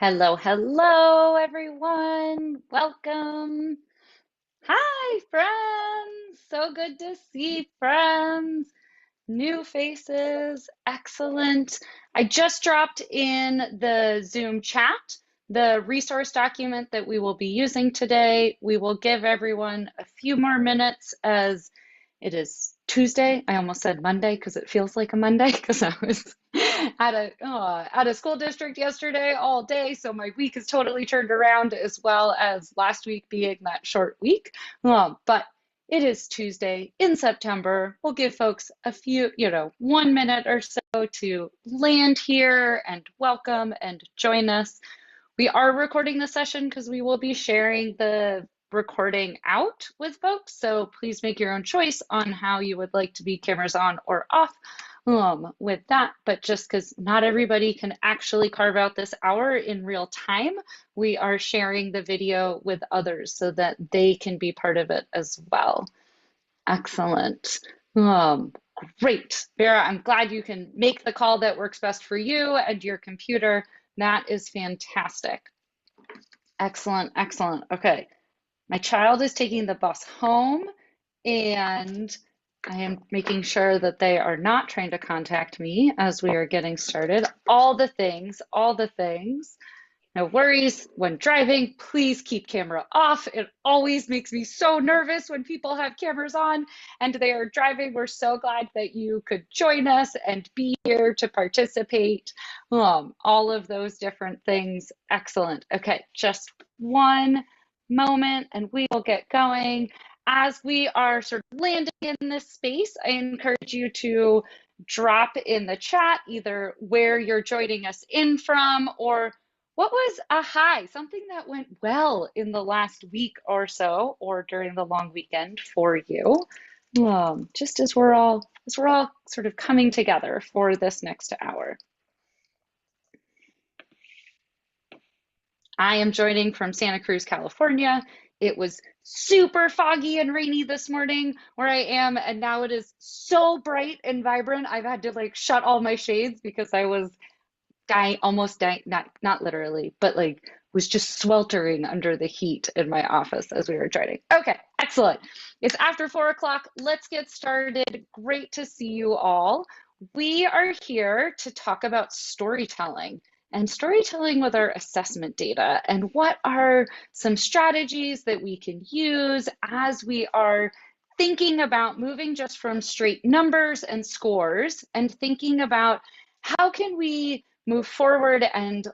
Hello, hello, everyone. Welcome. Hi, friends. So good to see friends. New faces. Excellent. I just dropped in the Zoom chat the resource document that we will be using today. We will give everyone a few more minutes as it is Tuesday. I almost said Monday because it feels like a Monday because I was at a school district yesterday all day. So my week is totally turned around as well as last week being that short week. But it is Tuesday in September. We'll give folks a few, 1 minute or so to land here and welcome and join us. We are recording the session because we will be sharing the recording out with folks. So please make your own choice on how you would like to be cameras on or off with that. But just because not everybody can actually carve out this hour in real time, we are sharing the video with others so that they can be part of it as well. Excellent. Great. Vera, I'm glad you can make the call that works best for you and your computer. That is fantastic. Excellent, excellent. Okay. My child is taking the bus home and I am making sure that they are not trying to contact me as we are getting started. All the things, all the things. No worries when driving, please keep camera off. It always makes me so nervous when people have cameras on and they are driving. We're so glad that you could join us and be here to participate. All of those different things. Excellent. Okay, just one moment and we will get going. As we are sort of landing in this space, I encourage you to drop in the chat either where you're joining us in from or what was a high, something that went well in the last week or so, or during the long weekend for you? Just as we're all sort of coming together for this next hour. I am joining from Santa Cruz, California. It was super foggy and rainy this morning where I am, and now it is so bright and vibrant. I've had to like shut all my shades because I was almost dying, not literally, but like was just sweltering under the heat in my office as we were driving. Okay, excellent. It's after 4 o'clock. Let's get started. Great to see you all. We are here to talk about storytelling and storytelling with our assessment data and what are some strategies that we can use as we are thinking about moving just from straight numbers and scores and thinking about how can we move forward and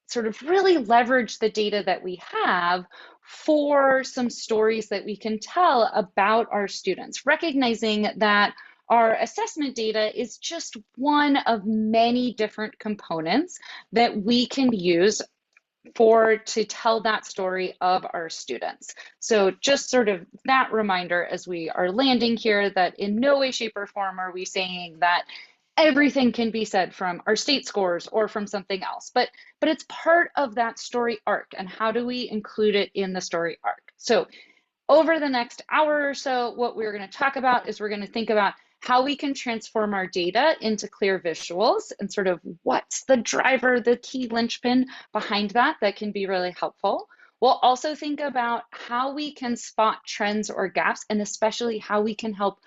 sort of really leverage the data that we have for some stories that we can tell about our students, recognizing that our assessment data is just one of many different components that we can use to tell that story of our students. So just sort of that reminder as we are landing here that in no way, shape, or form are we saying that everything can be said from our state scores or from something else, but it's part of that story arc, and how do we include it in the story arc? So over the next hour or so, what we're going to talk about is we're going to think about how we can transform our data into clear visuals and sort of what's the driver, the key linchpin behind that can be really helpful. We'll also think about how we can spot trends or gaps, and especially how we can help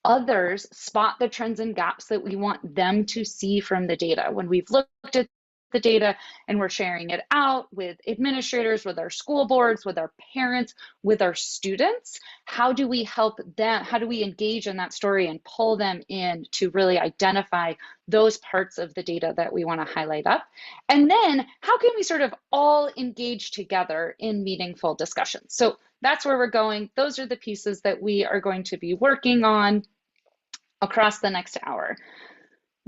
others spot the trends and gaps that we want them to see from the data. When we've looked at the data and we're sharing it out with administrators, with our school boards, with our parents, with our students, how do we help them? How do we engage in that story and pull them in to really identify those parts of the data that we want to highlight up? And then how can we sort of all engage together in meaningful discussions? So that's where we're going. Those are the pieces that we are going to be working on across the next hour.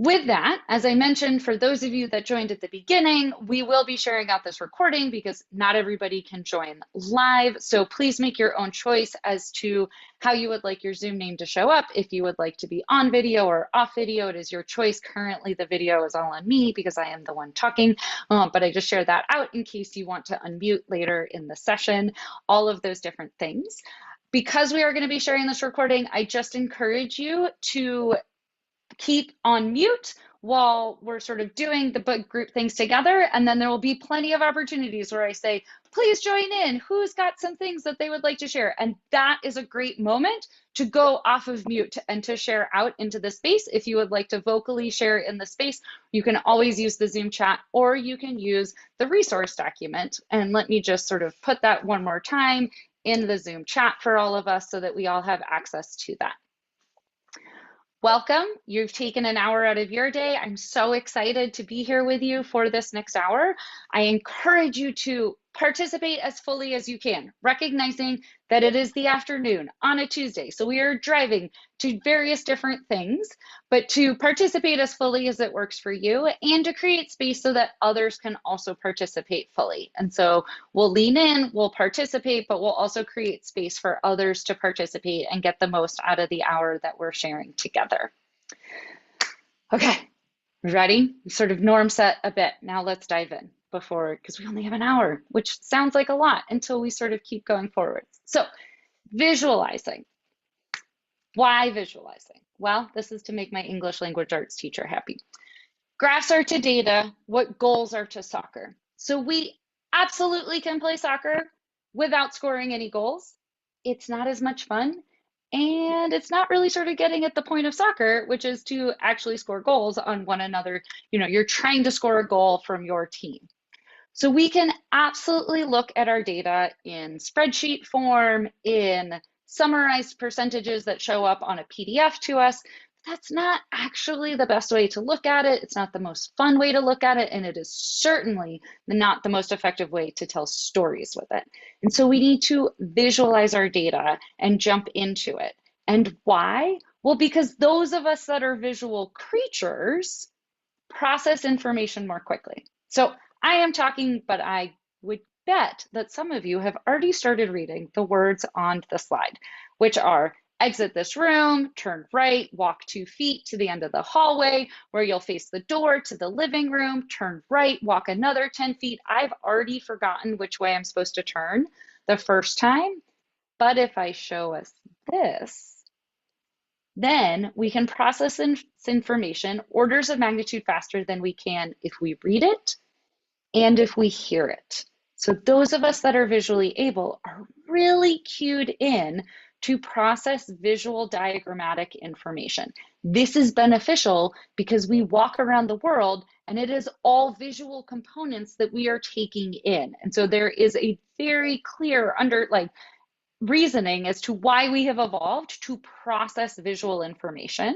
With that, as I mentioned, for those of you that joined at the beginning, we will be sharing out this recording because not everybody can join live. So please make your own choice as to how you would like your Zoom name to show up. If you would like to be on video or off video, it is your choice. Currently, the video is all on me because I am the one talking, but I just share that out in case you want to unmute later in the session, all of those different things. Because we are going to be sharing this recording, I just encourage you to keep on mute while we're sort of doing the book group things together. And then there will be plenty of opportunities where I say, please join in. Who's got some things that they would like to share? And that is a great moment to go off of mute and to share out into the space. If you would like to vocally share in the space, you can always use the Zoom chat, or you can use the resource document. And let me just sort of put that one more time in the Zoom chat for all of us so that we all have access to that. Welcome. You've taken an hour out of your day. I'm so excited to be here with you for this next hour. I encourage you to participate as fully as you can, recognizing that it is the afternoon on a Tuesday. So we are driving to various different things, but to participate as fully as it works for you and to create space so that others can also participate fully. And so we'll lean in, we'll participate, but we'll also create space for others to participate and get the most out of the hour that we're sharing together. Okay, ready? Sort of norm set a bit. Now let's dive in because we only have an hour, which sounds like a lot until we sort of keep going forward. So visualizing. Why visualizing? Well, this is to make my English language arts teacher happy. Graphs are to data, what goals are to soccer. So we absolutely can play soccer without scoring any goals. It's not as much fun. And it's not really sort of getting at the point of soccer, which is to actually score goals on one another. You know, you're trying to score a goal from your team. So we can absolutely look at our data in spreadsheet form, in summarized percentages that show up on a PDF to us. That's not actually the best way to look at it. It's not the most fun way to look at it. And it is certainly not the most effective way to tell stories with it. And so we need to visualize our data and jump into it. And why? Well, because those of us that are visual creatures process information more quickly. So I am talking, but I would bet that some of you have already started reading the words on the slide, which are exit this room, turn right, walk 2 feet to the end of the hallway where you'll face the door to the living room, turn right, walk another 10 feet. I've already forgotten which way I'm supposed to turn the first time, but if I show us this, then we can process information orders of magnitude faster than we can if we read it and if we hear it. So those of us that are visually able are really cued in to process visual diagrammatic information. This is beneficial because we walk around the world and it is all visual components that we are taking in. And so there is a very clear reasoning as to why we have evolved to process visual information.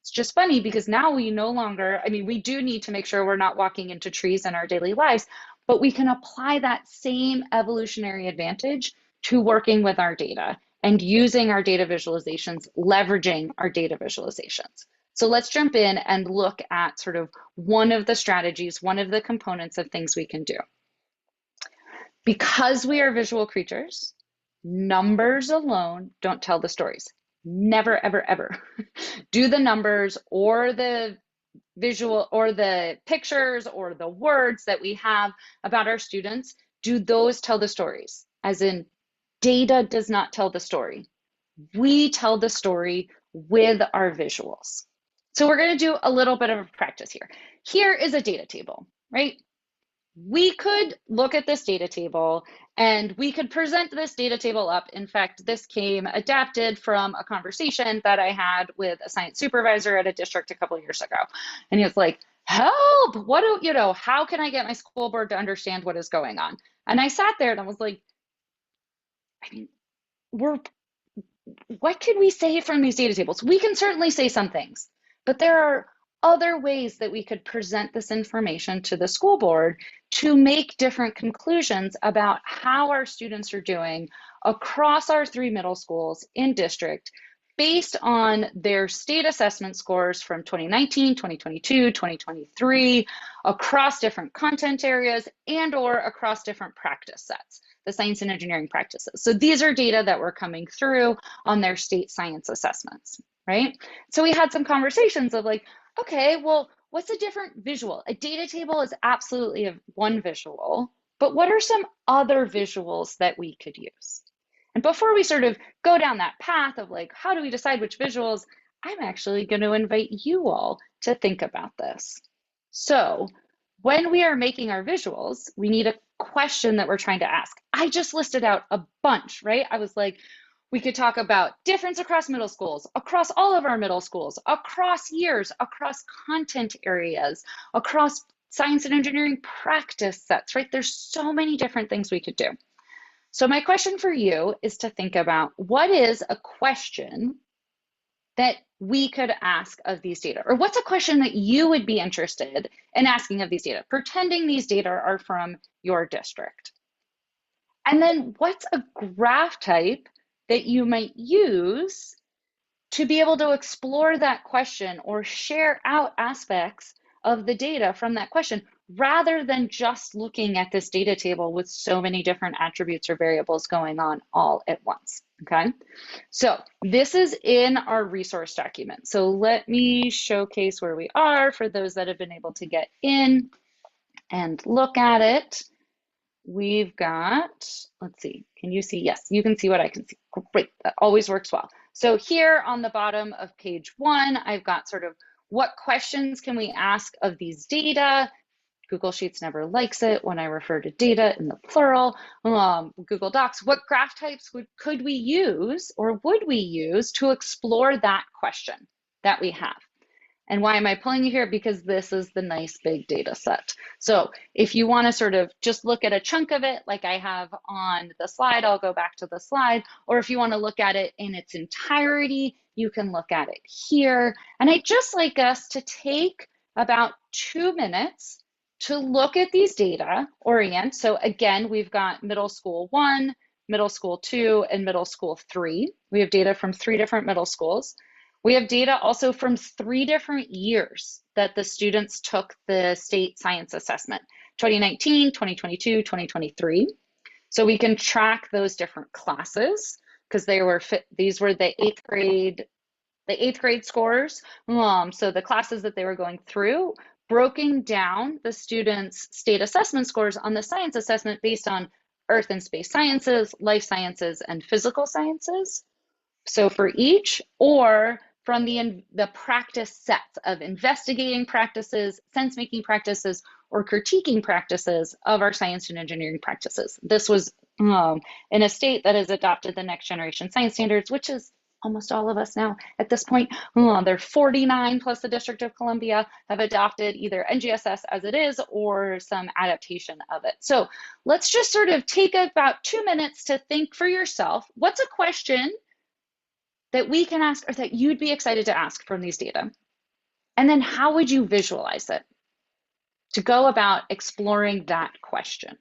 It's just funny because now we no longer, I mean, we do need to make sure we're not walking into trees in our daily lives, but we can apply that same evolutionary advantage to working with our data and using our data visualizations, leveraging our data visualizations. So let's jump in and look at sort of one of the strategies, one of the components of things we can do. Because we are visual creatures, numbers alone don't tell the stories. Never, ever, ever. Do the numbers or the visual or the pictures or the words that we have about our students, do those tell the stories? As in, data does not tell the story. We tell the story with our visuals. So we're going to do a little bit of a practice here. Here is a data table, right? We could look at this data table and we could present this data table up. In fact, this came adapted from a conversation that I had with a science supervisor at a district a couple of years ago. And he was like, help, what do you know, how can I get my school board to understand what is going on? And I sat there and I was like, I mean, what can we say from these data tables? We can certainly say some things, but there are other ways that we could present this information to the school board to make different conclusions about how our students are doing across our 3 middle schools in district based on their state assessment scores from 2019, 2022, 2023, across different content areas and or across different practice sets, the science and engineering practices. So these are data that were coming through on their state science assessments, right? So we had some conversations of like, okay, well, what's a different visual? A data table is absolutely one visual, but what are some other visuals that we could use? And before we sort of go down that path of like, how do we decide which visuals, I'm actually going to invite you all to think about this. So, when we are making our visuals, we need a question that we're trying to ask. I just listed out a bunch, right? I was like, we could talk about difference across middle schools, across all of our middle schools, across years, across content areas, across science and engineering practice sets, right? There's so many different things we could do. So my question for you is to think about what is a question that we could ask of these data? Or what's a question that you would be interested in asking of these data, pretending these data are from your district? And then what's a graph type that you might use to be able to explore that question or share out aspects of the data from that question rather than just looking at this data table with so many different attributes or variables going on all at once, okay? So this is in our resource document. So let me showcase where we are for those that have been able to get in and look at it. We've got, let's see, can you see? Yes, you can see what I can see. Great, that always works well. So here on the bottom of page 1, I've got sort of what questions can we ask of these data? Google Sheets never likes it when I refer to data in the plural. Google Docs, what graph types could we use or would we use to explore that question that we have? And why am I pulling you here? Because this is the nice big data set. So if you want to sort of just look at a chunk of it, like I have on the slide, I'll go back to the slide. Or if you want to look at it in its entirety, you can look at it here. And I'd just like us to take about 2 minutes to look at these data, orient. So again, we've got middle school 1, middle school 2, and middle school 3. We have data from 3 different middle schools. We have data also from 3 different years that the students took the state science assessment, 2019, 2022, 2023. So we can track those different classes because these were the eighth grade scores. So the classes that they were going through, broken down the students' state assessment scores on the science assessment based on earth and space sciences, life sciences, and physical sciences. So for each, or from the practice sets of investigating practices, sense-making practices, or critiquing practices of our science and engineering practices. This was in a state that has adopted the next generation science standards, which is almost all of us now at this point. There are 49 plus the District of Columbia have adopted either NGSS as it is or some adaptation of it. So let's just sort of take about 2 minutes to think for yourself, what's a question that we can ask or that you'd be excited to ask from these data? And then how would you visualize it to go about exploring that question?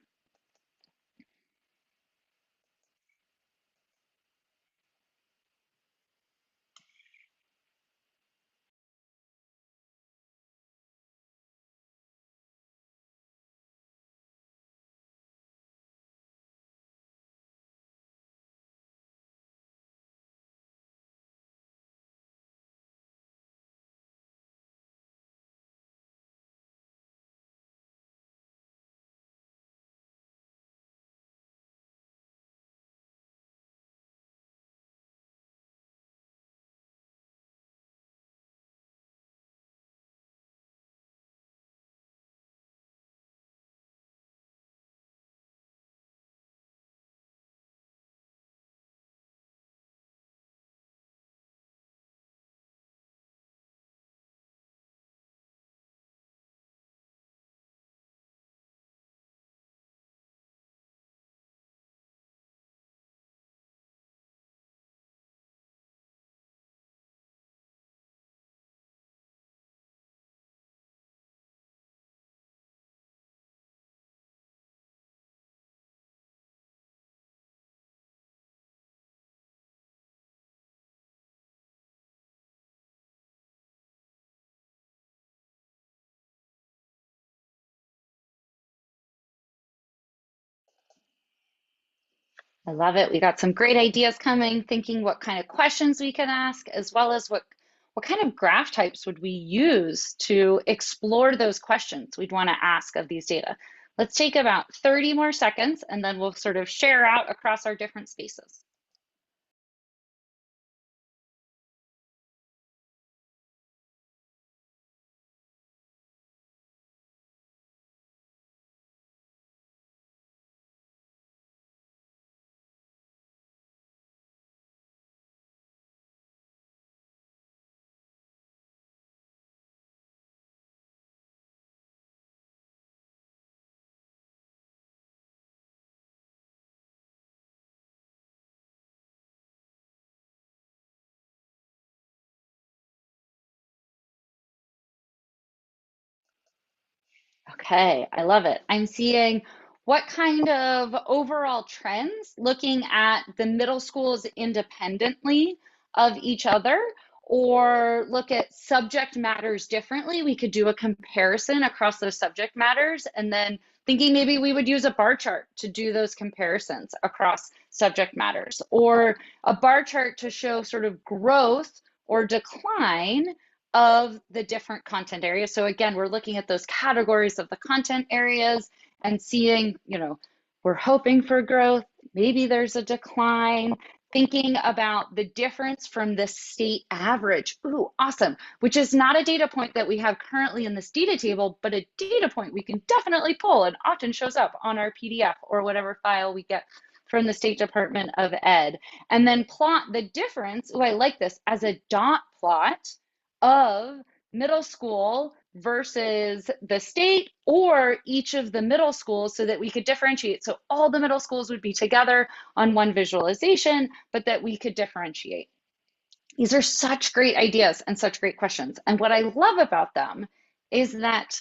I love it. We got some great ideas coming, thinking what kind of questions we can ask, as well as what kind of graph types would we use to explore those questions we'd want to ask of these data. Let's take about 30 more seconds, and then we'll sort of share out across our different spaces. Okay, I love it. I'm seeing what kind of overall trends, looking at the middle schools independently of each other, or look at subject matters differently. We could do a comparison across those subject matters, and then thinking maybe we would use a bar chart to do those comparisons across subject matters, or a bar chart to show sort of growth or decline of the different content areas. So again, we're looking at those categories of the content areas and seeing, we're hoping for growth, maybe there's a decline, thinking about the difference from the state average. Ooh, awesome, which is not a data point that we have currently in this data table, but a data point we can definitely pull and often shows up on our PDF or whatever file we get from the State Department of Ed. And then plot the difference, oh, I like this, as a dot plot of middle school versus the state or each of the middle schools so that we could differentiate. So all the middle schools would be together on one visualization, but that we could differentiate. These are such great ideas and such great questions. And what I love about them is that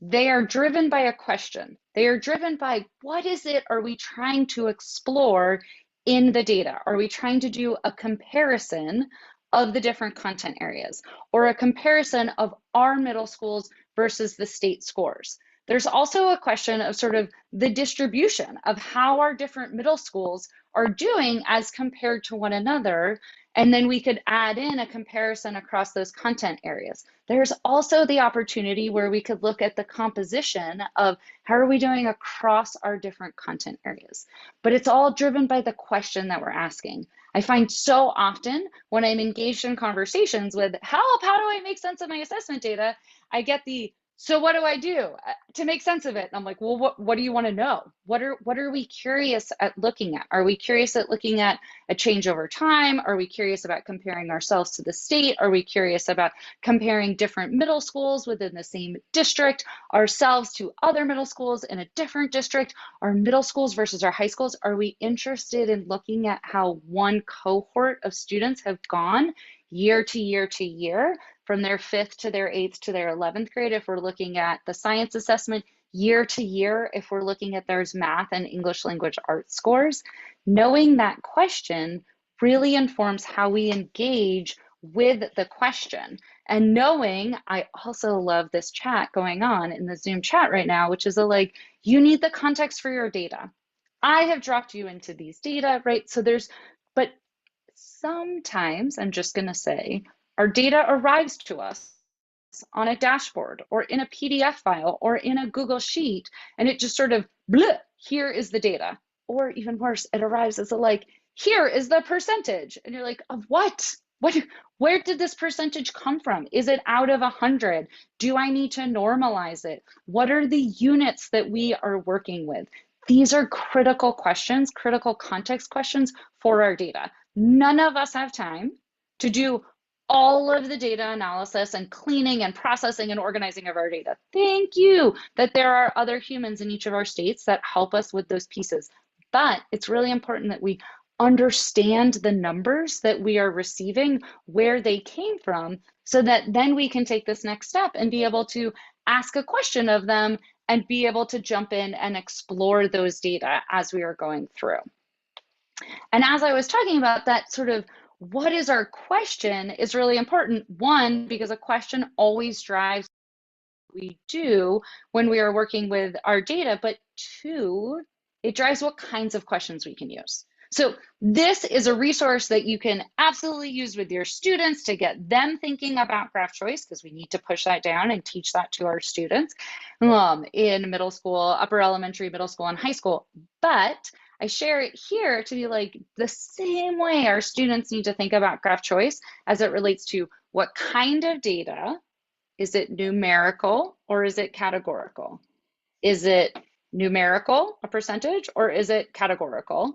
they are driven by a question. They are driven by what is it are we trying to explore in the data? Are we trying to do a comparison of the different content areas or a comparison of our middle schools versus the state scores? There's also a question of sort of the distribution of how our different middle schools are doing as compared to one another. And then we could add in a comparison across those content areas. There's also the opportunity where we could look at the composition of how are we doing across our different content areas. But it's all driven by the question that we're asking. I find so often when I'm engaged in conversations with help, how do I make sense of my assessment data? I get the, so what do I do to make sense of it? And I'm like, well, what do you want to know? What are we curious at looking at? Are we curious at looking at a change over time? Are we curious about comparing ourselves to the state? Are we curious about comparing different middle schools within the same district, ourselves to other middle schools in a different district, our middle schools versus our high schools? Are we interested in looking at how one cohort of students have gone year to year to year, from their 5th to their 8th to their 11th grade, if we're looking at the science assessment, year to year, if we're looking at their math and English language arts scores? Knowing that question really informs how we engage with the question. And knowing, I also love this chat going on in the Zoom chat right now, which is you need the context for your data. I have dropped you into these data, right? So but sometimes, I'm just gonna say, our data arrives to us on a dashboard or in a PDF file or in a Google Sheet, and it just sort of, bleh, here is the data. Or even worse, it arrives as here is the percentage. And you're like, of what? Where did this percentage come from? Is it out of 100? Do I need to normalize it? What are the units that we are working with? These are critical questions, critical context questions for our data. None of us have time to do all of the data analysis and cleaning and processing and organizing of our data. Thank you that there are other humans in each of our states that help us with those pieces. But it's really important that we understand the numbers that we are receiving, where they came from, so that then we can take this next step and be able to ask a question of them and be able to jump in and explore those data as we are going through. And as I was talking about that sort of what is our question is really important. One, because a question always drives what we do when we are working with our data, but two, it drives what kinds of questions we can use. So this is a resource that you can absolutely use with your students to get them thinking about graph choice, because we need to push that down and teach that to our students in middle school, upper elementary, middle school, and high school. But I share it here to be the same way our students need to think about graph choice as it relates to what kind of data. Is it numerical or is it categorical? Is it numerical, a percentage, or is it categorical?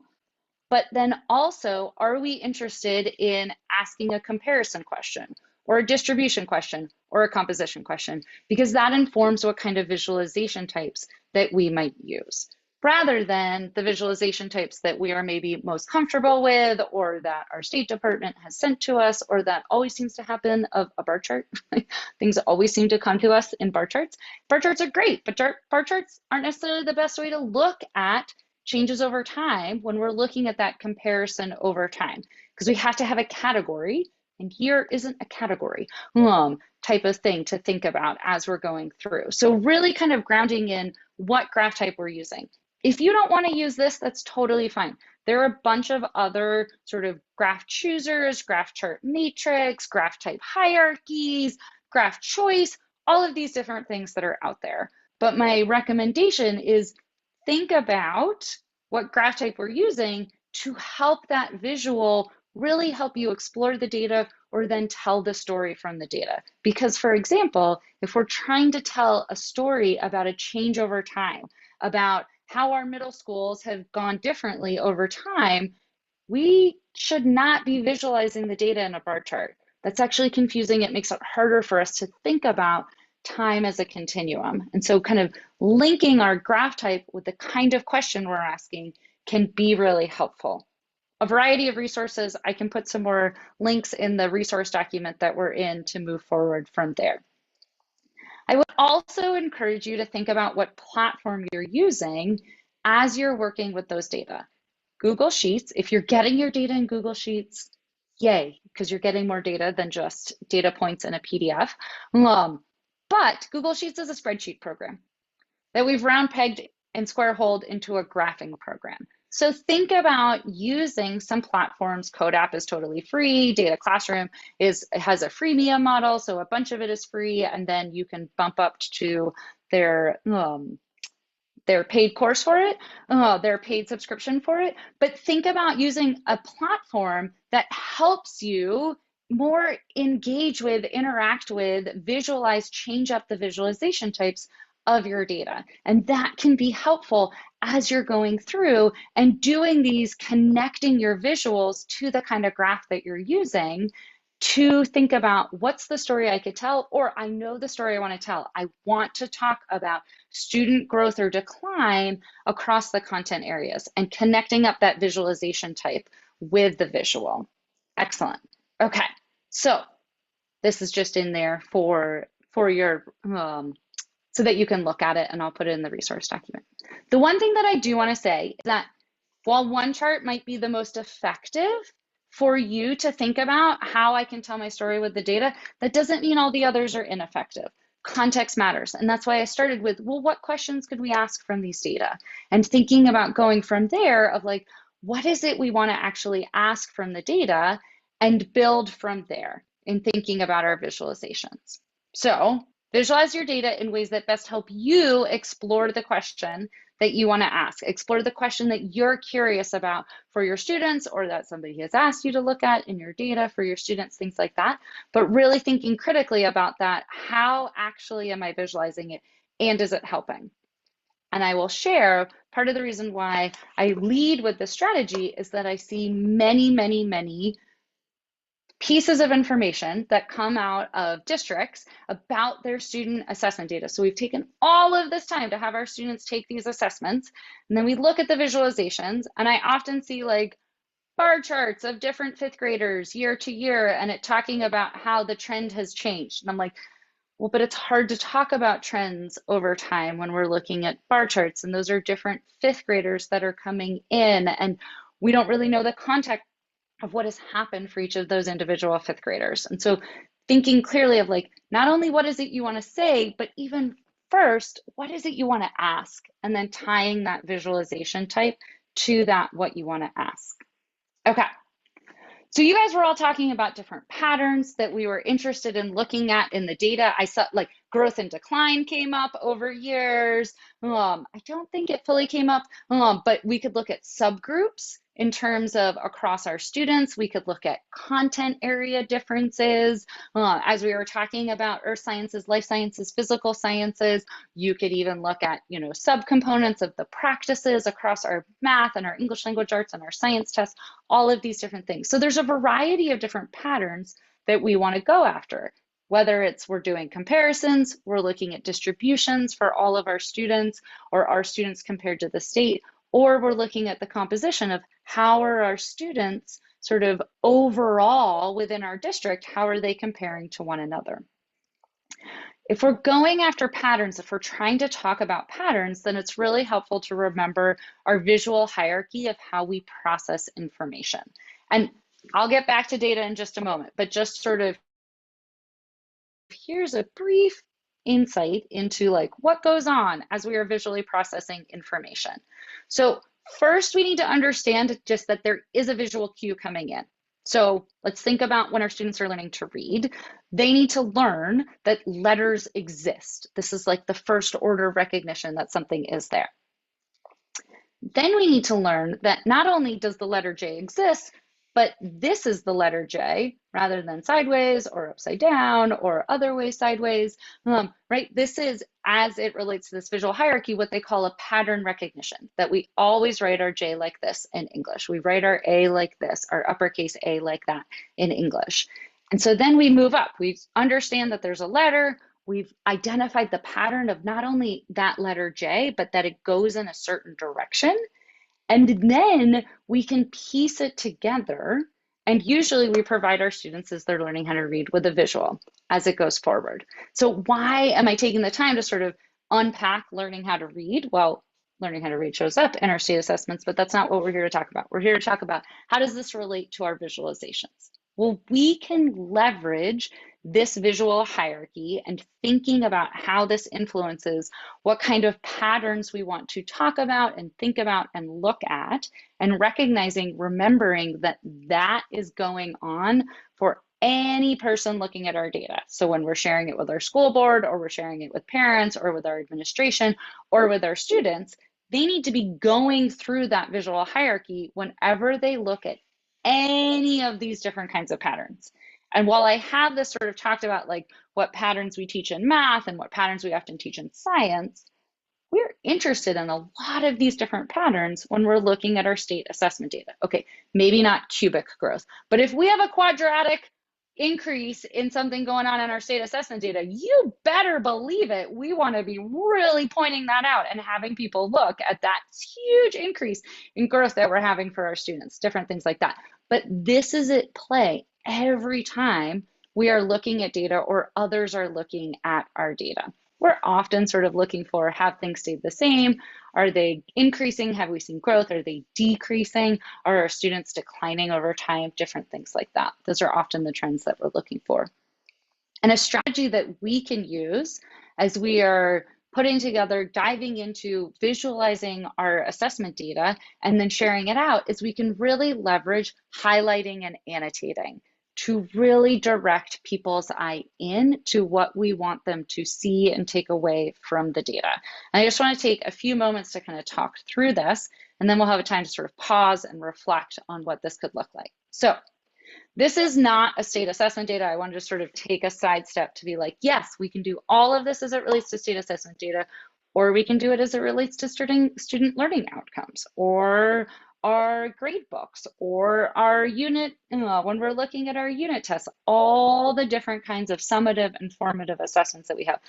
But then also, are we interested in asking a comparison question or a distribution question or a composition question? Because that informs what kind of visualization types that we might use. rather than the visualization types that we are maybe most comfortable with, or that our State Department has sent to us, or that always seems to happen of a bar chart. Things always seem to come to us in bar charts. Bar charts are great, but bar charts aren't necessarily the best way to look at changes over time when we're looking at that comparison over time, because we have to have a category, and here isn't a category type of thing to think about as we're going through. So really kind of grounding in what graph type we're using. If you don't want to use this, that's totally fine. There are a bunch of other sort of graph choosers, graph chart matrix, graph type hierarchies, graph choice, all of these different things that are out there. But my recommendation is think about what graph type we're using to help that visual really help you explore the data or then tell the story from the data. Because for example, if we're trying to tell a story about a change over time, about how our middle schools have gone differently over time, we should not be visualizing the data in a bar chart. That's actually confusing. It makes it harder for us to think about time as a continuum. And so kind of linking our graph type with the kind of question we're asking can be really helpful. A variety of resources. I can put some more links in the resource document that we're in to move forward from there. I would also encourage you to think about what platform you're using as you're working with those data. Google Sheets, if you're getting your data in Google Sheets, yay, because you're getting more data than just data points in a PDF. But Google Sheets is a spreadsheet program that we've round pegged and square holed into a graphing program. So think about using some platforms. CodeApp is totally free. Data Classroom has a freemium model, so a bunch of it is free, and then you can bump up to their paid course for it, their paid subscription for it. But think about using a platform that helps you more engage with, interact with, visualize, change up the visualization types of your data. And that can be helpful as you're going through and doing these, connecting your visuals to the kind of graph that you're using to think about what's the story I could tell, or I know the story I want to tell. I want to talk about student growth or decline across the content areas and connecting up that visualization type with the visual. Excellent. Okay, so this is just in there for your so that you can look at it, and I'll put it in the resource document. The one thing that I do want to say is that while one chart might be the most effective for you to think about how I can tell my story with the data, that doesn't mean all the others are ineffective. Context matters. And that's why I started with, well, what questions could we ask from these data? And thinking about going from there of like, what is it we want to actually ask from the data and build from there in thinking about our visualizations. So visualize your data in ways that best help you explore the question that you want to ask, explore the question that you're curious about for your students, or that somebody has asked you to look at in your data for your students, things like that. But really thinking critically about that, how actually am I visualizing it, and is it helping? And I will share part of the reason why I lead with this strategy is that I see many, many, many pieces of information that come out of districts about their student assessment data. So we've taken all of this time to have our students take these assessments, and then we look at the visualizations, and I often see like bar charts of different fifth graders year to year, and it talking about how the trend has changed. And I'm like, well, but it's hard to talk about trends over time when we're looking at bar charts, and those are different fifth graders that are coming in, and we don't really know the context of what has happened for each of those individual fifth graders. And so thinking clearly of like, not only what is it you want to say, but even first, what is it you want to ask? And then tying that visualization type to that, what you want to ask. Okay. So you guys were all talking about different patterns that we were interested in looking at in the data. I saw like growth and decline came up over years. I don't think it fully came up, but we could look at subgroups in terms of across our students. We could look at content area differences. As we were talking about earth sciences, life sciences, physical sciences, you could even look at, subcomponents of the practices across our math and our English language arts and our science tests, all of these different things. So there's a variety of different patterns that we want to go after. Whether it's we're doing comparisons, we're looking at distributions for all of our students or our students compared to the state, or we're looking at the composition of how are our students sort of overall within our district, how are they comparing to one another? If we're going after patterns, if we're trying to talk about patterns, then it's really helpful to remember our visual hierarchy of how we process information. And I'll get back to data in just a moment, but just sort of here's a brief insight into like what goes on as we are visually processing information. So first we need to understand just that there is a visual cue coming in. So let's think about when our students are learning to read, they need to learn that letters exist. This is like the first order recognition that something is there. Then we need to learn that not only does the letter J exist, but this is the letter J rather than sideways or upside down or other way sideways, right? This is, as it relates to this visual hierarchy, what they call a pattern recognition, that we always write our J like this in English. We write our A like this, our uppercase A like that in English. And so then we move up. We understand that there's a letter. We've identified the pattern of not only that letter J, but that it goes in a certain direction. And then we can piece it together. And usually we provide our students as they're learning how to read with a visual as it goes forward. So why am I taking the time to sort of unpack learning how to read? Well, learning how to read shows up in our state assessments, but that's not what we're here to talk about. We're here to talk about how does this relate to our visualizations? Well, we can leverage this visual hierarchy and thinking about how this influences what kind of patterns we want to talk about and think about and look at, and recognizing, remembering that that is going on for any person looking at our data. So when we're sharing it with our school board, or we're sharing it with parents, or with our administration, or with our students, they need to be going through that visual hierarchy whenever they look at any of these different kinds of patterns. And while I have this sort of talked about like what patterns we teach in math and what patterns we often teach in science, we're interested in a lot of these different patterns when we're looking at our state assessment data. Okay, maybe not cubic growth, but if we have a quadratic increase in something going on in our state assessment data, you better believe it. We want to be really pointing that out and having people look at that huge increase in growth that we're having for our students, different things like that. But this is at play every time we are looking at data or others are looking at our data. We're often sort of looking for, have things stayed the same? Are they increasing? Have we seen growth? Are they decreasing? Are our students declining over time? Different things like that. Those are often the trends that we're looking for. And a strategy that we can use as we are putting together, diving into visualizing our assessment data and then sharing it out, is we can really leverage highlighting and annotating to really direct people's eye in to what we want them to see and take away from the data. And I just want to take a few moments to kind of talk through this, and then we'll have a time to sort of pause and reflect on what this could look like. So this is not a state assessment data. I want to just sort of take a sidestep to be like, yes, we can do all of this as it relates to state assessment data, or we can do it as it relates to student learning outcomes, or our grade books, or our unit, when we're looking at our unit tests, all the different kinds of summative and formative assessments that we have.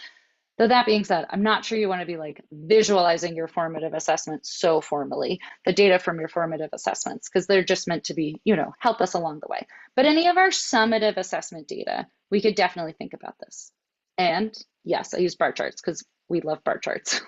Though that being said, I'm not sure you want to be like visualizing your formative assessment so formally, the data from your formative assessments, because they're just meant to be, help us along the way. But any of our summative assessment data, we could definitely think about this. And yes, I use bar charts because we love bar charts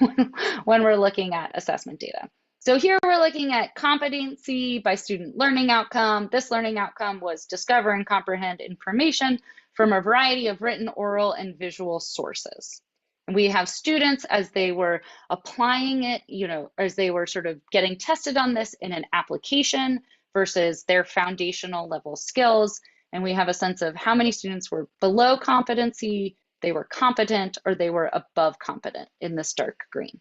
when we're looking at assessment data. So here we're looking at competency by student learning outcome. This learning outcome was discover and comprehend information from a variety of written, oral, and visual sources. And we have students as they were applying it, as they were sort of getting tested on this in an application versus their foundational level skills. And we have a sense of how many students were below competency, they were competent, or they were above competent in this dark green.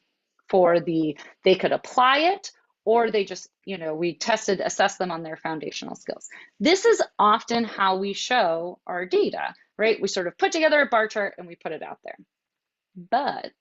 They could apply it, or they just, we assessed them on their foundational skills. This is often how we show our data, right? We sort of put together a bar chart and we put it out there. But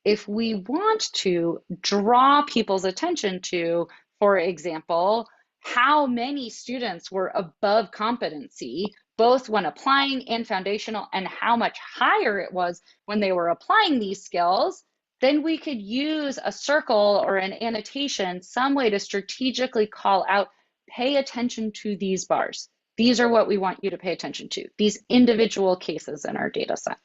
if we want to draw people's attention to, for example, how many students were above competency both when applying and foundational, and how much higher it was when they were applying these skills, then we could use a circle or an annotation, some way to strategically call out, pay attention to these bars. These are what we want you to pay attention to, these individual cases in our data set.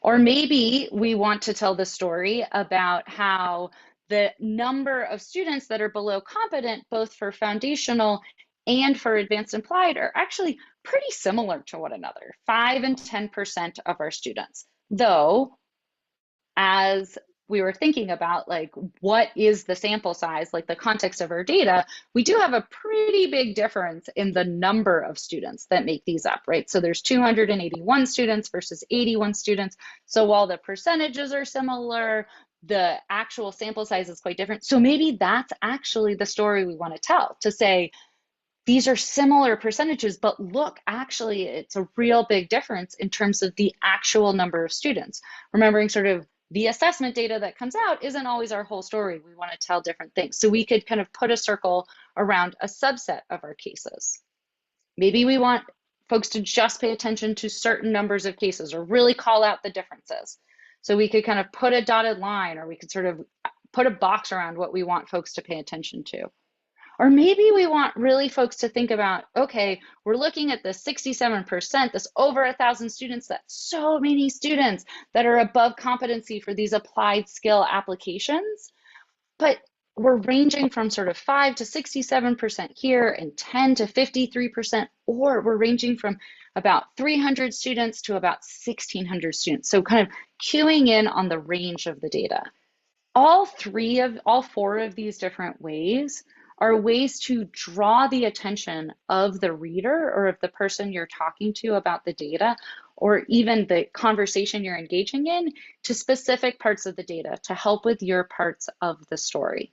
Or maybe we want to tell the story about how the number of students that are below competent, both for foundational and for advanced applied, are actually pretty similar to one another, 5 and 10% of our students. Though, as we were thinking about like what is the sample size, like the context of our data, we do have a pretty big difference in the number of students that make these up, right? So there's 281 students versus 81 students. So while the percentages are similar, the actual sample size is quite different. So maybe that's actually the story we want to tell, to say, these are similar percentages, but look, actually, it's a real big difference in terms of the actual number of students. Remembering sort of the assessment data that comes out isn't always our whole story. We want to tell different things. So we could kind of put a circle around a subset of our cases. Maybe we want folks to just pay attention to certain numbers of cases or really call out the differences. So we could kind of put a dotted line, or we could sort of put a box around what we want folks to pay attention to. Or maybe we want really folks to think about, okay, we're looking at the 67%, this over 1,000 students, that's so many students that are above competency for these applied skill applications. But we're ranging from sort of 5 to 67% here and 10 to 53%, or we're ranging from about 300 students to about 1,600 students. So kind of cueing in on the range of the data. All four of these different ways are ways to draw the attention of the reader or of the person you're talking to about the data, or even the conversation you're engaging in, to specific parts of the data to help with your parts of the story.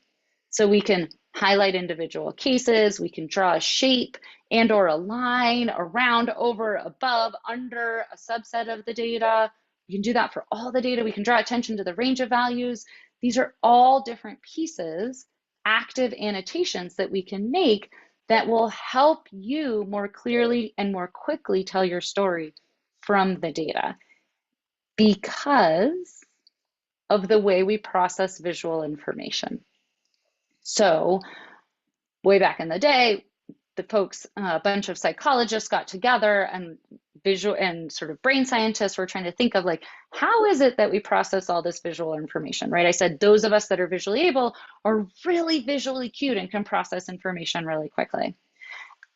So we can highlight individual cases, we can draw a shape and or a line around, over, above, under a subset of the data. We can do that for all the data. We can draw attention to the range of values. These are all different pieces, active annotations that we can make that will help you more clearly and more quickly tell your story from the data, because of the way we process visual information. So way back in the day, the folks, a bunch of psychologists got together, and visual and sort of brain scientists were trying to think of like, how is it that we process all this visual information, right? I said those of us that are visually able are really visually cued and can process information really quickly.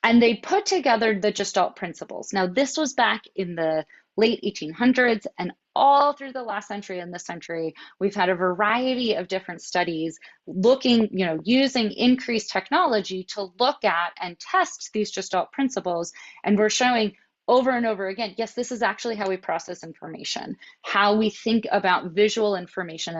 And they put together the Gestalt principles. Now, this was back in the late 1800s, and all through the last century and this century, we've had a variety of different studies looking, using increased technology to look at and test these Gestalt principles. And we're showing over and over again, yes, this is actually how we process information, how we think about visual information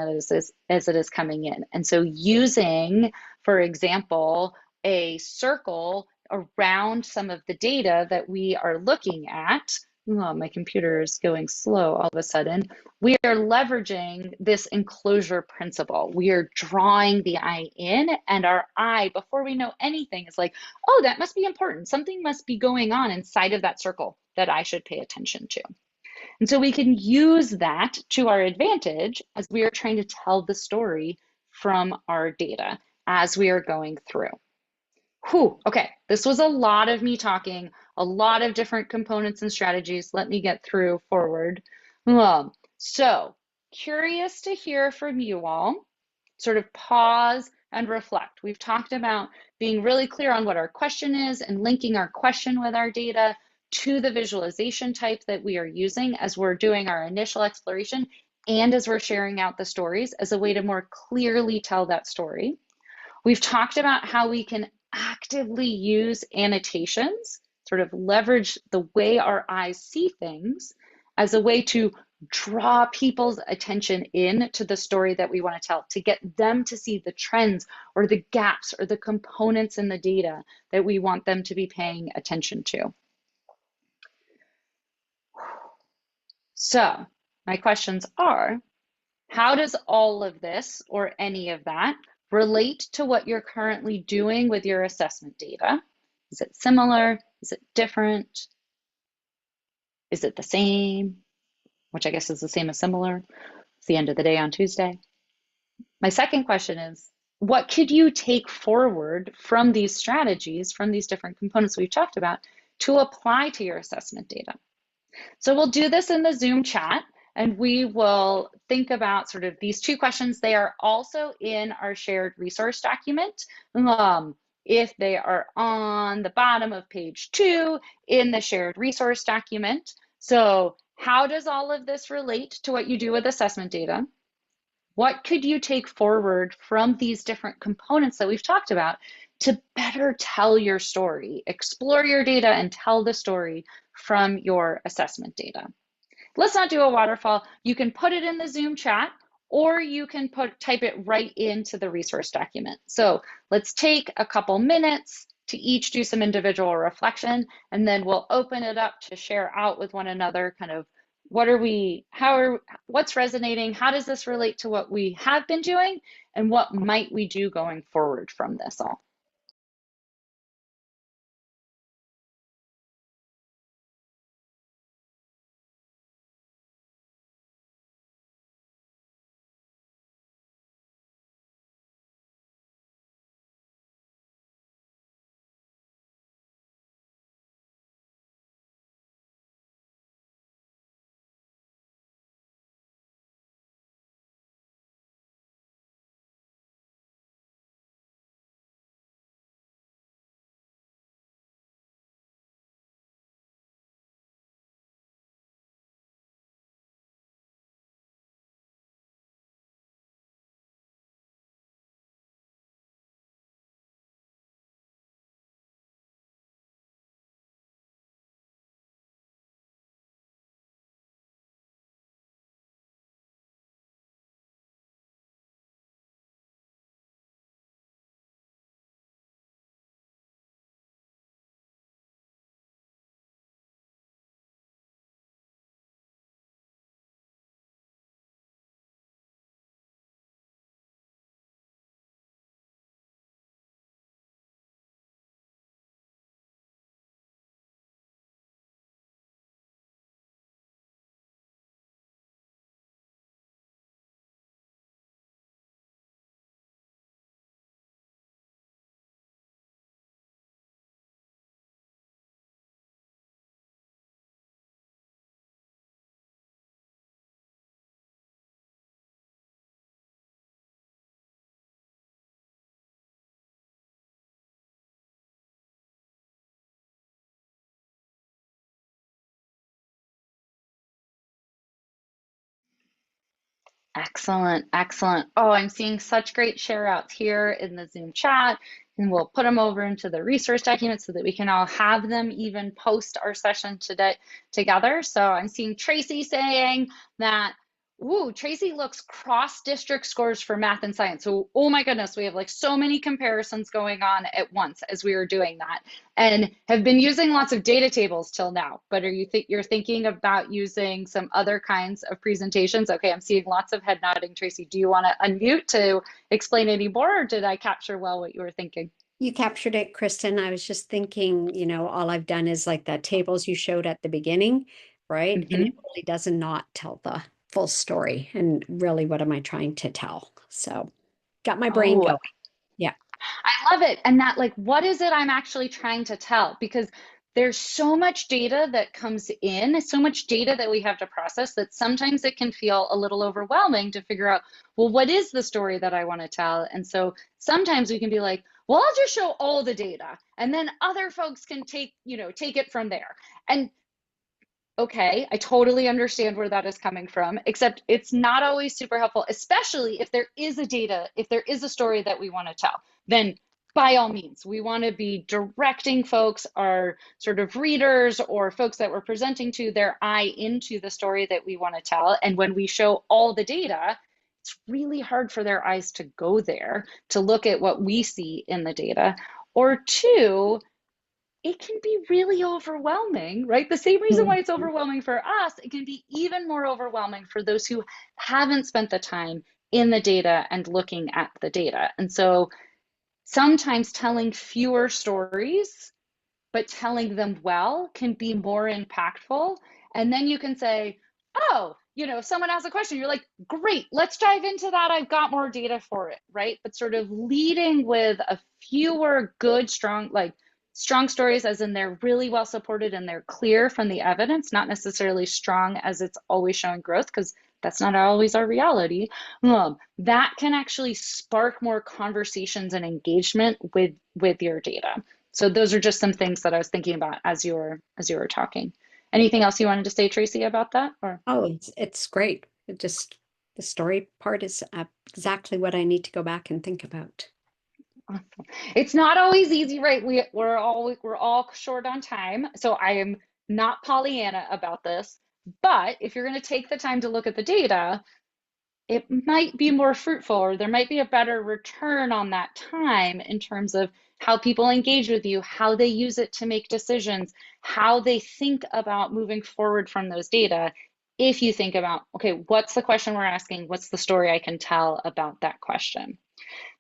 as it is coming in. And so using, for example, a circle around some of the data that we are looking at. Oh, my computer is going slow all of a sudden. We are leveraging this enclosure principle. We are drawing the eye in, and our eye, before we know anything, is like, oh, that must be important. Something must be going on inside of that circle that I should pay attention to. And so we can use that to our advantage as we are trying to tell the story from our data as we are going through. Whew, okay, this was a lot of me talking, a lot of different components and strategies. Let me get through forward. So curious to hear from you all. Sort of pause and reflect. We've talked about being really clear on what our question is and linking our question with our data to the visualization type that we are using as we're doing our initial exploration and as we're sharing out the stories as a way to more clearly tell that story. We've talked about how we can actively use annotations, sort of leverage the way our eyes see things as a way to draw people's attention in to the story that we want to tell, to get them to see the trends or the gaps or the components in the data that we want them to be paying attention to. So my questions are, how does all of this or any of that relate to what you're currently doing with your assessment data? Is it similar? Is it different? Is it the same? Which I guess is the same as similar. It's the end of the day on Tuesday. My second question is, what could you take forward from these strategies, from these different components we've talked about, to apply to your assessment data? So we'll do this in the Zoom chat, and we will think about sort of these two questions. They are also in our shared resource document. If they are on the bottom of page 2 in the shared resource document. So how does all of this relate to what you do with assessment data? What could you take forward from these different components that we've talked about to better tell your story, explore your data and tell the story from your assessment data? Let's not do a waterfall. You can put it in the Zoom chat, or you can type it right into the resource document. So let's take a couple minutes to each do some individual reflection, and then we'll open it up to share out with one another kind of what's resonating, how does this relate to what we have been doing, and what might we do going forward from this all? Excellent, excellent. Oh, I'm seeing such great share outs here in the Zoom chat, and we'll put them over into the resource document so that we can all have them even post our session today together. So I'm seeing Tracy saying that, ooh, Tracy looks cross district scores for math and science. So, oh my goodness, we have like so many comparisons going on at once as we were doing that, and have been using lots of data tables till now. But are you're thinking about using some other kinds of presentations? Okay, I'm seeing lots of head nodding. Tracy, do you want to unmute to explain any more, or did I capture well what you were thinking? You captured it, Kristen. I was just thinking, all I've done is like the tables you showed at the beginning, right? And it really does not tell the full story. And really, what am I trying to tell? So got my brain Oh, going. Yeah. I love it. And that, like, what is it I'm actually trying to tell? Because there's so much data that comes in, so much data that we have to process that sometimes it can feel a little overwhelming to figure out, well, what is the story that I want to tell? And so sometimes we can be like, well, I'll just show all the data and then other folks can take it from there. And okay, I totally understand where that is coming from, except it's not always super helpful, especially if there is if there is a story that we want to tell, then by all means, we want to be directing folks, our sort of readers or folks that we're presenting to, their eye into the story that we want to tell. And when we show all the data, it's really hard for their eyes to go there to look at what we see in the data. Or two, it can be really overwhelming, right? The same reason why it's overwhelming for us, it can be even more overwhelming for those who haven't spent the time in the data and looking at the data. And so sometimes telling fewer stories but telling them well can be more impactful. And then you can say, oh, if someone has a question, you're like, great, let's dive into that. I've got more data for it, right? But sort of leading with a fewer good, strong, like strong stories, as in they're really well supported and they're clear from the evidence, not necessarily strong as it's always showing growth, because that's not always our reality. That can actually spark more conversations and engagement with your data. So those are just some things that I was thinking about as you were talking. Anything else you wanted to say, Tracy, about that? Or Oh, it's great. It just the story part is exactly what I need to go back and think about. awesome. It's not always easy, right? We're all short on time, so I am not Pollyanna about this. But if you're going to take the time to look at the data, it might be more fruitful, or there might be a better return on that time in terms of how people engage with you, how they use it to make decisions, how they think about moving forward from those data. If you think about, okay, what's the question we're asking? What's the story I can tell about that question?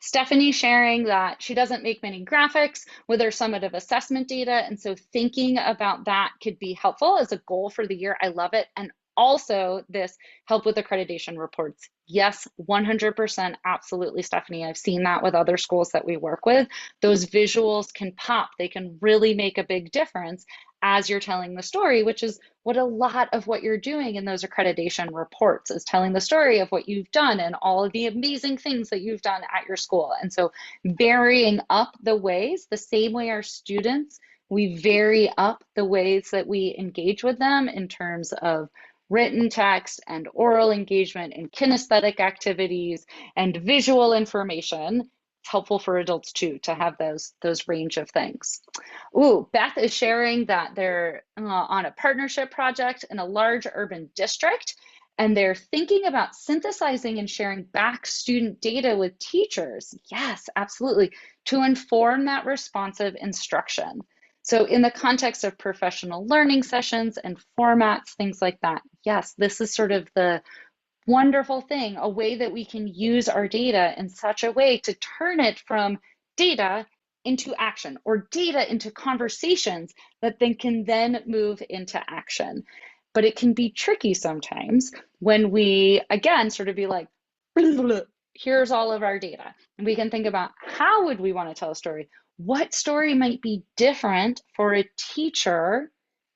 Stephanie sharing that she doesn't make many graphics with her summative assessment data. And so thinking about that could be helpful as a goal for the year. I love it. And also this help with accreditation reports. Yes, 100%. Absolutely, Stephanie. I've seen that with other schools that we work with. Those visuals can pop. They can really make a big difference as you're telling the story, which is what a lot of what you're doing in those accreditation reports is telling the story of what you've done and all of the amazing things that you've done at your school. And so varying up the ways, the same way our students, we vary up the ways that we engage with them in terms of written text and oral engagement and kinesthetic activities and visual information. It's helpful for adults too to have those range of things. Ooh, Beth is sharing that they're on a partnership project in a large urban district, and they're thinking about synthesizing and sharing back student data with teachers. Yes, absolutely, to inform that responsive instruction. So in the context of professional learning sessions and formats, things like that, yes, this is sort of the wonderful thing, a way that we can use our data in such a way to turn it from data into action, or data into conversations that then can then move into action. But it can be tricky sometimes when we, again, sort of be like, here's all of our data. And we can think about, how would we want to tell a story? What story might be different for a teacher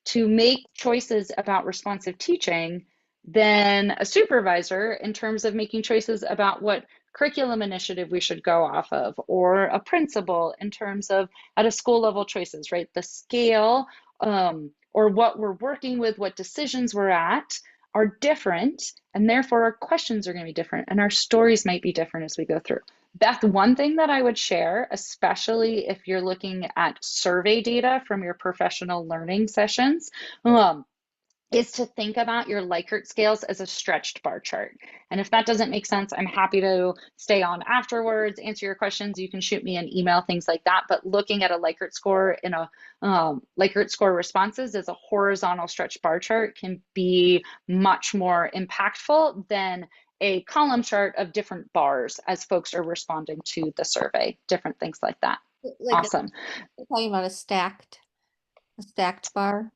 to make choices about responsive teaching than a supervisor in terms of making choices about what curriculum initiative we should go off of, or a principal in terms of at a school level choices, right? The scale, or what we're working with, what decisions we're at are different, and therefore our questions are going to be different and our stories might be different as we go through. Beth, one thing that I would share, especially if you're looking at survey data from your professional learning sessions, is to think about your Likert scales as a stretched bar chart. And if that doesn't make sense, I'm happy to stay on afterwards, answer your questions. You can shoot me an email, things like that. But looking at a Likert score in a Likert score responses as a horizontal stretched bar chart can be much more impactful than a column chart of different bars as folks are responding to the survey, different things like that. Like Awesome. you're talking about a stacked bar.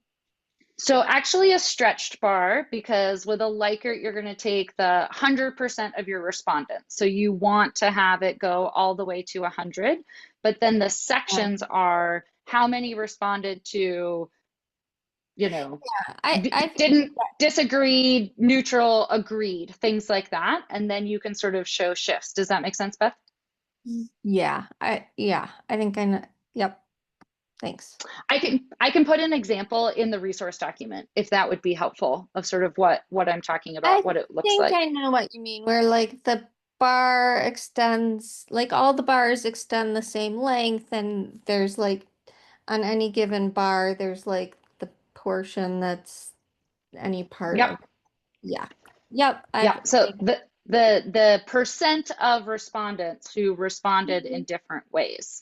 So actually a stretched bar, because with a Likert, you're going to take the 100% of your respondents. So you want to have it go all the way to 100, but then the sections are how many responded to, I didn't, disagreed, neutral, agreed, things like that. And then you can sort of show shifts. Does that make sense, Beth? I think I know. Yep. Thanks. I can put an example in the resource document if that would be helpful of sort of what I'm talking about, what it looks like. I know what you mean, where like the bar extends, like all the bars extend the same length, and there's like on any given bar, there's like the portion that's any part Yep. of, yeah. Yep. Yeah. So the percent of respondents who responded in different ways.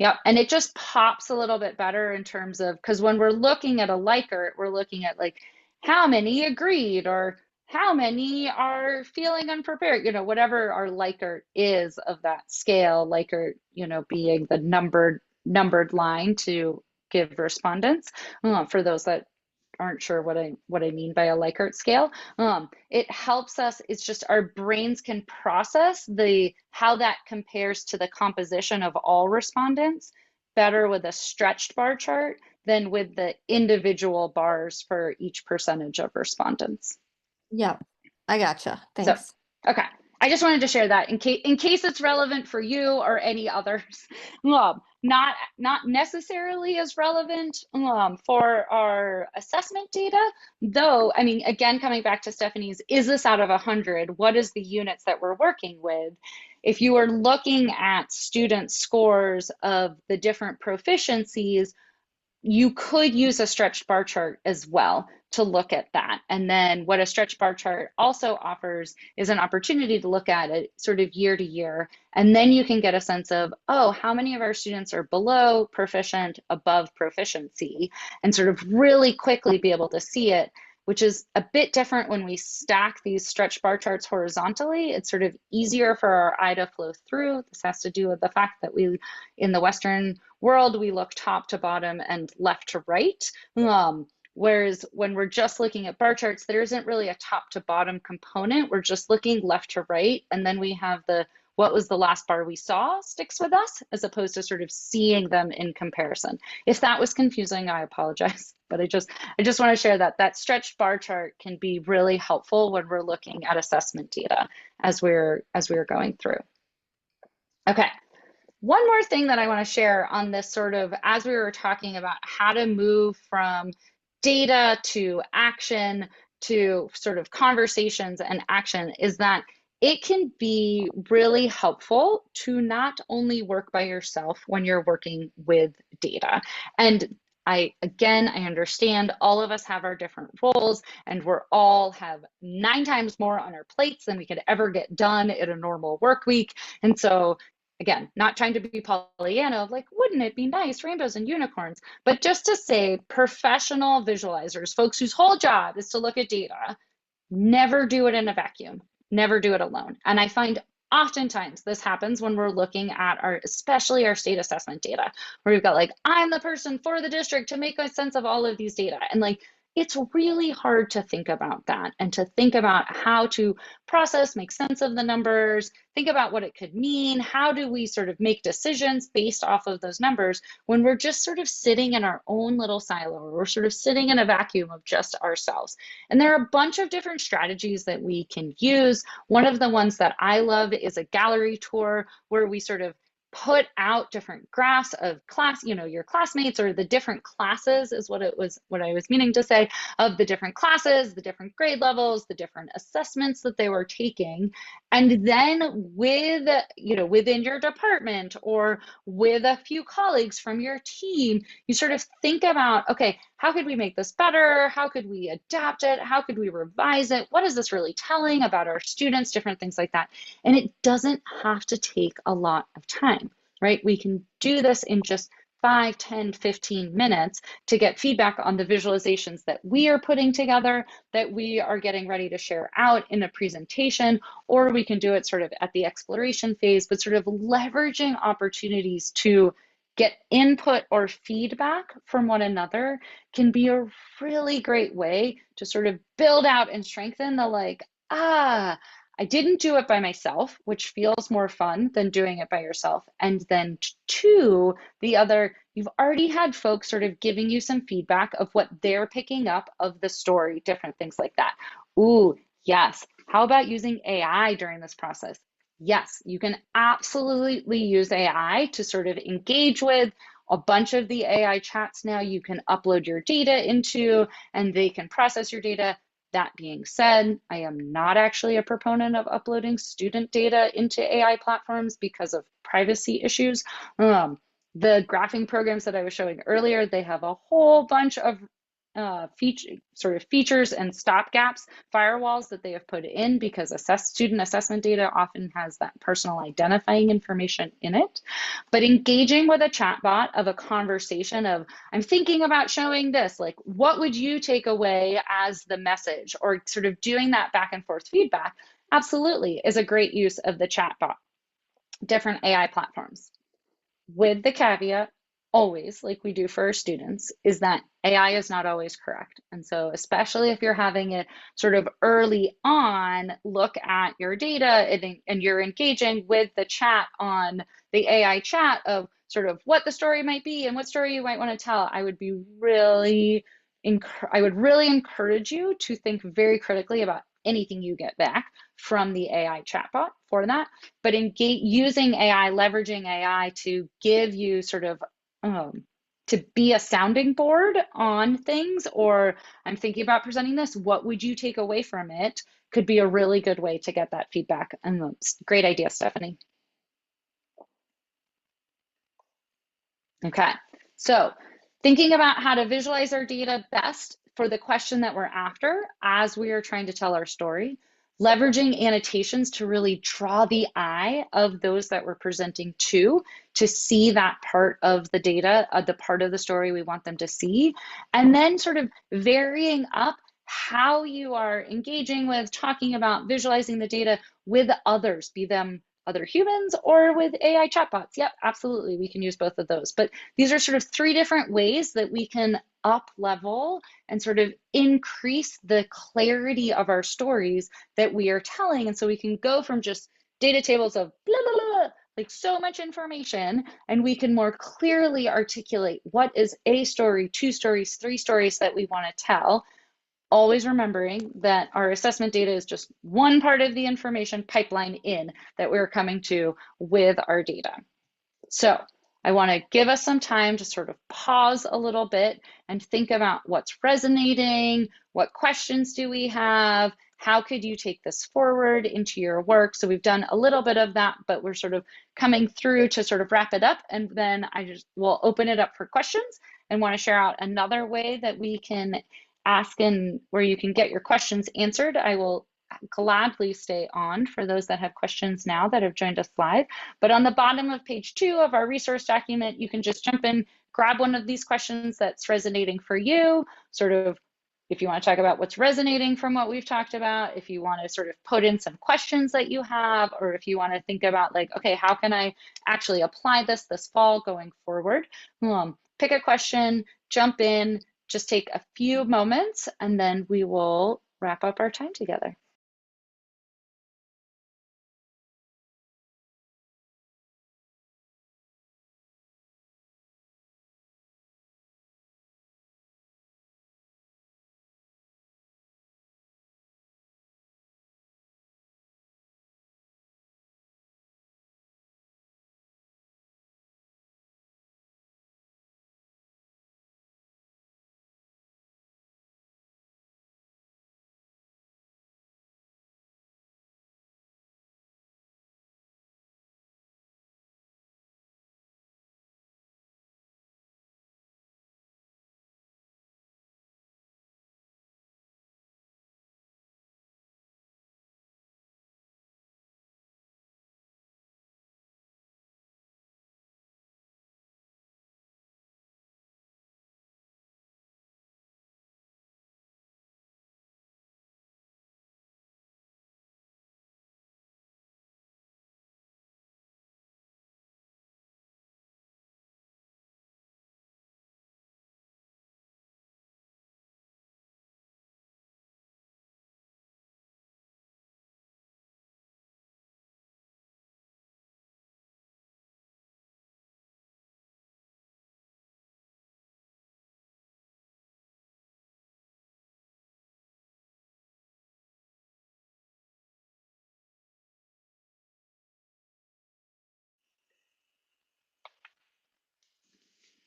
Yeah, and it just pops a little bit better in terms of, because when we're looking at a Likert, we're looking at like how many agreed or how many are feeling unprepared, whatever our Likert is of that scale, Likert, being the numbered line to give respondents. For those that aren't sure what I mean by a Likert scale, it helps us. It's just our brains can process how that compares to the composition of all respondents better with a stretched bar chart than with the individual bars for each percentage of respondents. Yeah, I gotcha. So, Thanks. okay. I just wanted to share that in case it's relevant for you or any others. Not necessarily as relevant for our assessment data, though. I mean, again, coming back to Stephanie's, is this out of 100? What is the units that we're working with? If you are looking at student scores of the different proficiencies, you could use a stretched bar chart as well to look at that. And then what a stretched bar chart also offers is an opportunity to look at it sort of year to year. And then you can get a sense of, oh, how many of our students are below proficient, above proficiency, and sort of really quickly be able to see it, which is a bit different when we stack these stretched bar charts horizontally. It's sort of easier for our eye to flow through. This has to do with the fact that we, in the Western world, we look top to bottom and left to right. Whereas when we're just looking at bar charts, there isn't really a top to bottom component. We're just looking left to right. And then we have what was the last bar we saw sticks with us, as opposed to sort of seeing them in comparison. If that was confusing, I apologize. But I just want to share that stretched bar chart can be really helpful when we're looking at assessment data as we're going through. Okay. One more thing that I want to share on this sort of, as we were talking about how to move from data to action to sort of conversations and action, is that it can be really helpful to not only work by yourself when you're working with data. And I understand all of us have our different roles, and we're all have 9 times more on our plates than we could ever get done in a normal work week. And so again, not trying to be Pollyanna of like, wouldn't it be nice, rainbows and unicorns? But just to say, professional visualizers, folks whose whole job is to look at data, never do it in a vacuum, never do it alone. And I find oftentimes this happens when we're looking at especially our state assessment data, where we've got like, I'm the person for the district to make a sense of all of these data. And like, it's really hard to think about that and to think about how to process, make sense of the numbers, think about what it could mean. How do we sort of make decisions based off of those numbers when we're just sort of sitting in our own little silo, or we're sort of sitting in a vacuum of just ourselves? And there are a bunch of different strategies that we can use. One of the ones that I love is a gallery tour, where we sort of put out different graphs of class, your classmates, or the different classes is what I was meaning to say, of the different classes, the different grade levels, the different assessments that they were taking. And then within your department or with a few colleagues from your team, you sort of think about, okay, how could we make this better? How could we adapt it? How could we revise it? What is this really telling about our students? Different things like that. And it doesn't have to take a lot of time, right? We can do this in just 5, 10, 15 minutes to get feedback on the visualizations that we are putting together, that we are getting ready to share out in a presentation, or we can do it sort of at the exploration phase, but sort of leveraging opportunities to get input or feedback from one another can be a really great way to sort of build out and strengthen the I didn't do it by myself, which feels more fun than doing it by yourself. And then 2, you've already had folks sort of giving you some feedback of what they're picking up of the story, different things like that. Ooh, yes. How about using AI during this process? Yes, you can absolutely use AI to sort of engage with a bunch of the AI chats now you can upload your data into, and they can process your data. That being said, I am not actually a proponent of uploading student data into AI platforms because of privacy issues. The graphing programs that I was showing earlier, they have a whole bunch of features and stopgaps, firewalls that they have put in, because student assessment data often has that personal identifying information in it. But engaging with a chatbot of a conversation of, I'm thinking about showing this, like, what would you take away as the message, or sort of doing that back and forth feedback, absolutely is a great use of the chatbot. Different AI platforms, with the caveat always, like we do for our students, is that AI is not always correct. And so, especially if you're having a sort of early on look at your data and you're engaging with the chat on the AI chat of sort of what the story might be and what story you might want to tell, I would really encourage you to think very critically about anything you get back from the AI chatbot for that, but using AI, leveraging AI to give you sort of to be a sounding board on things, or I'm thinking about presenting this, what would you take away from it? Could be a really good way to get that feedback. And great idea, Stephanie. Okay, so thinking about how to visualize our data best for the question that we're after as we are trying to tell our story, leveraging annotations to really draw the eye of those that we're presenting to see that part of the data, the part of the story we want them to see, and then sort of varying up how you are engaging with, talking about, visualizing the data with others, be them other humans or with AI chatbots. Yep, absolutely, we can use both of those. But these are sort of three different ways that we can up level and sort of increase the clarity of our stories that we are telling. And so we can go from just data tables of blah, blah, blah, like so much information, and we can more clearly articulate what is a story, two stories, three stories that we want to tell. Always remembering that our assessment data is just one part of the information pipeline in that we're coming to with our data. So I want to give us some time to sort of pause a little bit and think about what's resonating, what questions do we have, how could you take this forward into your work? So we've done a little bit of that, but we're sort of coming through to sort of wrap it up, and then I just will open it up for questions and want to share out another way that we can ask and where you can get your questions answered. I will gladly stay on for those that have questions now that have joined us live. But on the bottom of page 2 of our resource document, you can just jump in, grab one of these questions that's resonating for you, sort of if you want to talk about what's resonating from what we've talked about, if you want to sort of put in some questions that you have, or if you want to think about like, okay, how can I actually apply this fall going forward? Pick a question, jump in, just take a few moments, and then we will wrap up our time together.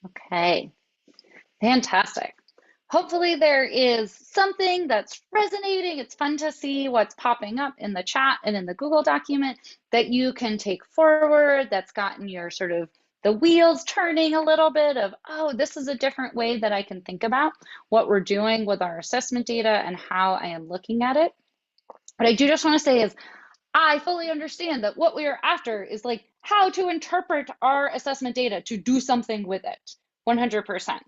Okay, fantastic. Hopefully there is something that's resonating. It's fun to see what's popping up in the chat and in the Google document that you can take forward, that's gotten your sort of the wheels turning a little bit of, oh, this is a different way that I can think about what we're doing with our assessment data and how I am looking at it. What I do just want to say is I fully understand that what we are after is like how to interpret our assessment data to do something with it, 100%.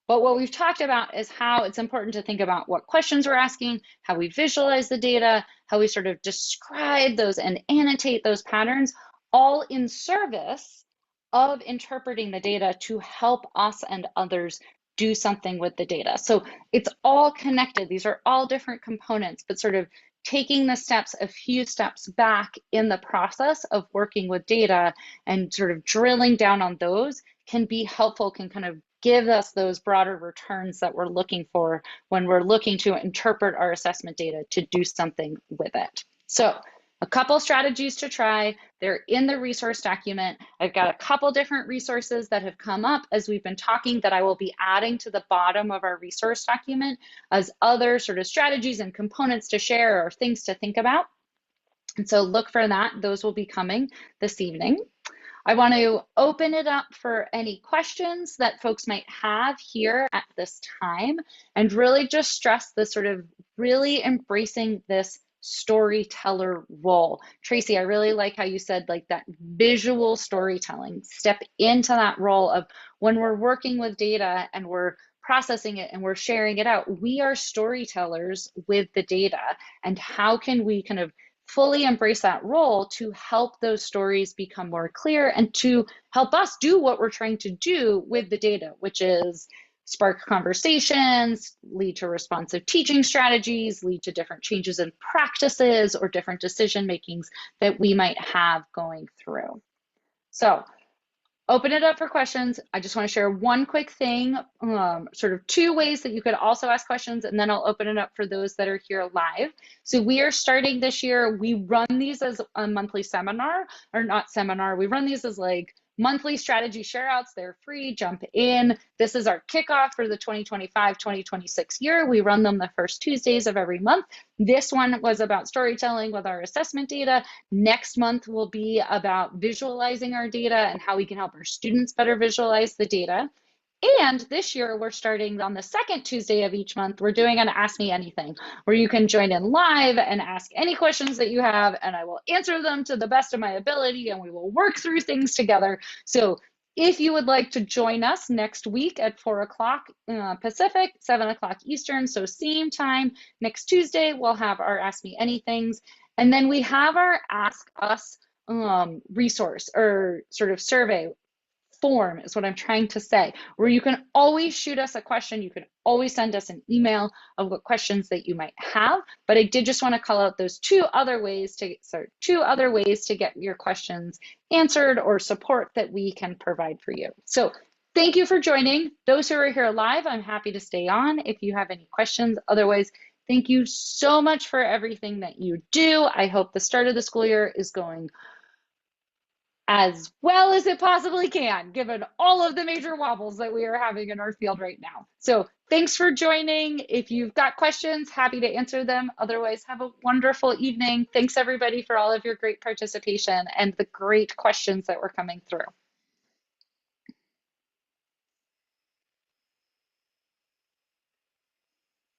But what we've talked about is how it's important to think about what questions we're asking, how we visualize the data, how we sort of describe those and annotate those patterns, all in service of interpreting the data to help us and others do something with the data. So it's all connected. These are all different components, but sort of taking the steps a few steps back in the process of working with data and sort of drilling down on those can be helpful, can kind of give us those broader returns that we're looking for when we're looking to interpret our assessment data to do something with it. So a couple strategies to try. They're in the resource document. I've got a couple different resources that have come up as we've been talking that I will be adding to the bottom of our resource document as other sort of strategies and components to share or things to think about. And so look for that. Those will be coming this evening. I want to open it up for any questions that folks might have here at this time, and really just stress the sort of really embracing this storyteller role. Tracy, I really like how you said like that visual storytelling. Step into that role of when we're working with data and we're processing it and we're sharing it out, we are storytellers with the data. And how can we kind of fully embrace that role to help those stories become more clear and to help us do what we're trying to do with the data, which is spark conversations, lead to responsive teaching strategies, lead to different changes in practices or different decision makings that we might have going through. So open it up for questions. I just want to share one quick thing, sort of two ways that you could also ask questions, and then I'll open it up for those that are here live. So we are starting this year, we run these as a monthly seminar, or not seminar, we run these as like monthly strategy shareouts. They're free, jump in. This is our kickoff for the 2025-2026 year. We run them the first Tuesdays of every month. This one was about storytelling with our assessment data. Next month will be about visualizing our data and how we can help our students better visualize the data. And this year, we're starting on the second Tuesday of each month. We're doing an Ask Me Anything, where you can join in live and ask any questions that you have, and I will answer them to the best of my ability, and we will work through things together. So if you would like to join us next week at 4 o'clock Pacific, 7 o'clock Eastern, so same time next Tuesday, we'll have our Ask Me Anythings. And then we have our Ask Us resource or sort of survey form is what I'm trying to say, where you can always shoot us a question. You can always send us an email of what questions that you might have. But I did just want to call out those two other ways to get your questions answered or support that we can provide for you. So thank you for joining. Those who are here live, I'm happy to stay on if you have any questions. Otherwise, thank you so much for everything that you do. I hope the start of the school year is going as well as it possibly can, given all of the major wobbles that we are having in our field right now. So thanks for joining. If you've got questions, happy to answer them. Otherwise, have a wonderful evening. Thanks everybody for all of your great participation and the great questions that were coming through.